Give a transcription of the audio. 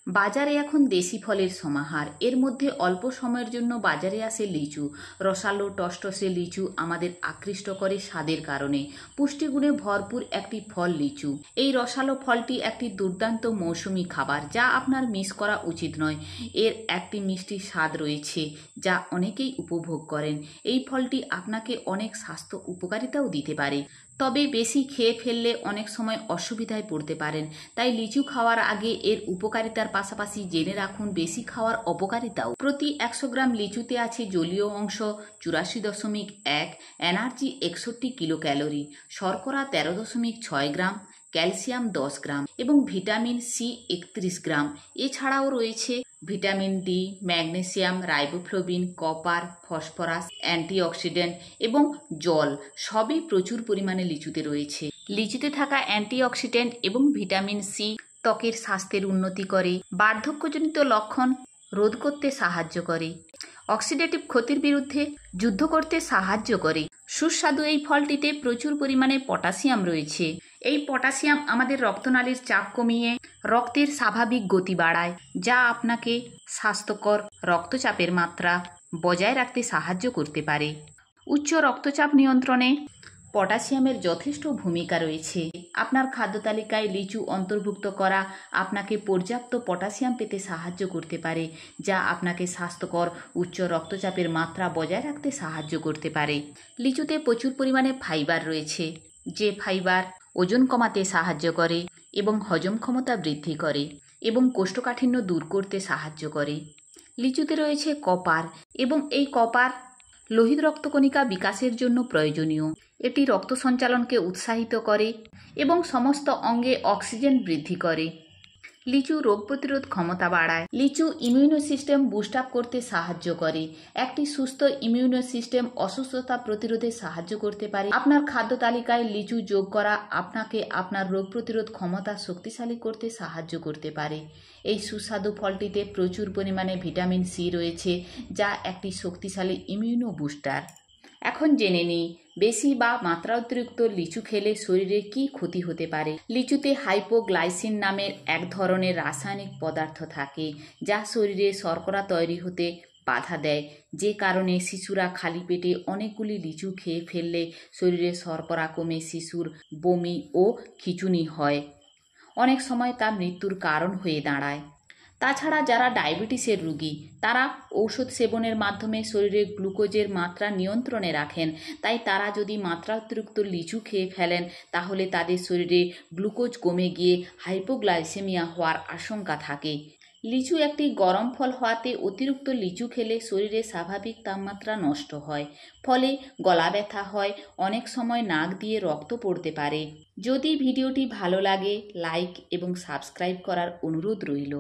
বাজারে এখন দেশি ফলের সমাহার। এর মধ্যে অল্প সময়ের জন্য বাজারে আসে লিচু। রসালো টসটসে লিচু আমাদের আকৃষ্ট করে স্বাদের কারণে। পুষ্টিগুণে ভরপুর একটি ফল লিচু। এই রসালো ফলটি একটি দুর্দান্ত মৌসুমি খাবার, যা আপনার মিস করা উচিত নয়। এর একটি মিষ্টি স্বাদ রয়েছে যা অনেকেই উপভোগ করেন। এই ফলটি আপনাকে অনেক স্বাস্থ্য উপকারিতাও দিতে পারে, তবে বেশি খেয়ে ফেললে অনেক সময় অসুবিধায় পড়তে পারেন। তাই লিচু খাওয়ার আগে এর উপকারিতার পাশাপাশি জেনে রাখুন বেশি খাওয়ার অপকারিতাও। প্রতি 100 গ্রাম লিচুতে আছে জলীয় অংশ 84.1, এনার্জি 61 কিলো ক্যালোরি, শর্করা 13.6 গ্রাম, ক্যালসিয়াম 10 গ্রাম এবং ভিটামিন সি 31 গ্রাম। এছাড়াও রয়েছে vitamin D, magnesium, riboflavin, copper, phosphorus, antioxidant এবং জল সবই প্রচুর পরিমাণে লিচুতে রয়েছে। লিচুতে থাকা অ্যান্টিঅক্সিডেন্ট এবং ভিটামিন সি ত্বকের স্বাস্থ্যের উন্নতি করে, বার্ধক্যজনিত লক্ষণ রোধ করতে সাহায্য করে, অক্সিডেটিভ ক্ষতির বিরুদ্ধে যুদ্ধ করতে সাহায্য করে। সুস্বাদু এই ফলটিতে প্রচুর পরিমাণে পটাশিয়াম রয়েছে। এই পটাশিয়াম আমাদের রক্তনালীর চাপ কমিয়ে রক্তের স্বাভাবিক গতি বাড়ায়, যা আপনাকে স্বাস্থ্যকর রক্তচাপের মাত্রা বজায় রাখতে সাহায্য করতে পারে। উচ্চ রক্তচাপ নিয়ন্ত্রণে পটাশিয়ামের যথেষ্ট ভূমিকা রয়েছে। আপনার খাদ্য তালিকায় লিচু অন্তর্ভুক্ত করা আপনাকে পর্যাপ্ত পটাশিয়াম পেতে সাহায্য করতে পারে, যা আপনাকে স্বাস্থ্যকর উচ্চ রক্তচাপের মাত্রা বজায় রাখতে সাহায্য করতে পারে। লিচুতে প্রচুর পরিমাণে ফাইবার রয়েছে, যে ফাইবার ওজন কমাতে সাহায্য করে এবং হজম ক্ষমতা বৃদ্ধি করে এবং কোষ্ঠকাঠিন্য দূর করতে সাহায্য করে। লিচুতে রয়েছে কপার এবং এই কপার লোহিত রক্তকণিকা বিকাশের জন্য প্রয়োজনীয়। এটি রক্ত সঞ্চালনকে উৎসাহিত করে এবং সমস্ত অঙ্গে অক্সিজেন বৃদ্ধি করে। লিচু রোগ প্রতিরোধ ক্ষমতা বাড়ায়। লিচু ইমিউনো সিস্টেম বুস্ট আপ করতে সাহায্য করে। একটি সুস্থ ইমিউনো সিস্টেম অসুস্থতা প্রতিরোধে সাহায্য করতে পারে। আপনার খাদ্য তালিকায় লিচু যোগ করা আপনাকে আপনার রোগ প্রতিরোধ ক্ষমতা শক্তিশালী করতে সাহায্য করতে পারে। এই সুস্বাদু ফলটিতে প্রচুর পরিমাণে ভিটামিন সি রয়েছে, যা একটি শক্তিশালী ইমিউনো বুস্টার। এখন জেনে নিই বেশি বা মাত্রা অতিরিক্ত লিচু খেলে শরীরে কি ক্ষতি হতে পারে। লিচুতে হাইপোগ্লাইসিন নামের এক ধরনের রাসায়নিক পদার্থ থাকে, যা শরীরে শর্করা তৈরি হতে বাধা দেয়, যে কারণে শিশুরা খালি পেটে অনেকগুলি লিচু খেয়ে ফেললে শরীরে শর্করা কমে শিশুর বমি ও খিঁচুনি হয়। অনেক সময় তা মৃত্যুর কারণ হয়ে দাঁড়ায়। তাছাড়া যারা ডায়াবেটিসের রোগী, তারা ঔষধ সেবনের মাধ্যমে শরীরে গ্লুকোজের মাত্রা নিয়ন্ত্রণে রাখেন। তাই তারা যদি মাত্রা অতিরিক্ত লিচু খেয়ে ফেলেন, তাহলে তাদের শরীরে গ্লুকোজ কমে গিয়ে হাইপোগ্লাইসেমিয়া হওয়ার আশঙ্কা থাকে। লিচু একটি গরম ফল হওয়াতে অতিরিক্ত লিচু খেলে শরীরে স্বাভাবিক তাপমাত্রা নষ্ট হয়, ফলে গলা ব্যথা হয়, অনেক সময় নাক দিয়ে রক্ত পড়তে পারে। যদি ভিডিওটি ভালো লাগে, লাইক এবং সাবস্ক্রাইব করার অনুরোধ রইল।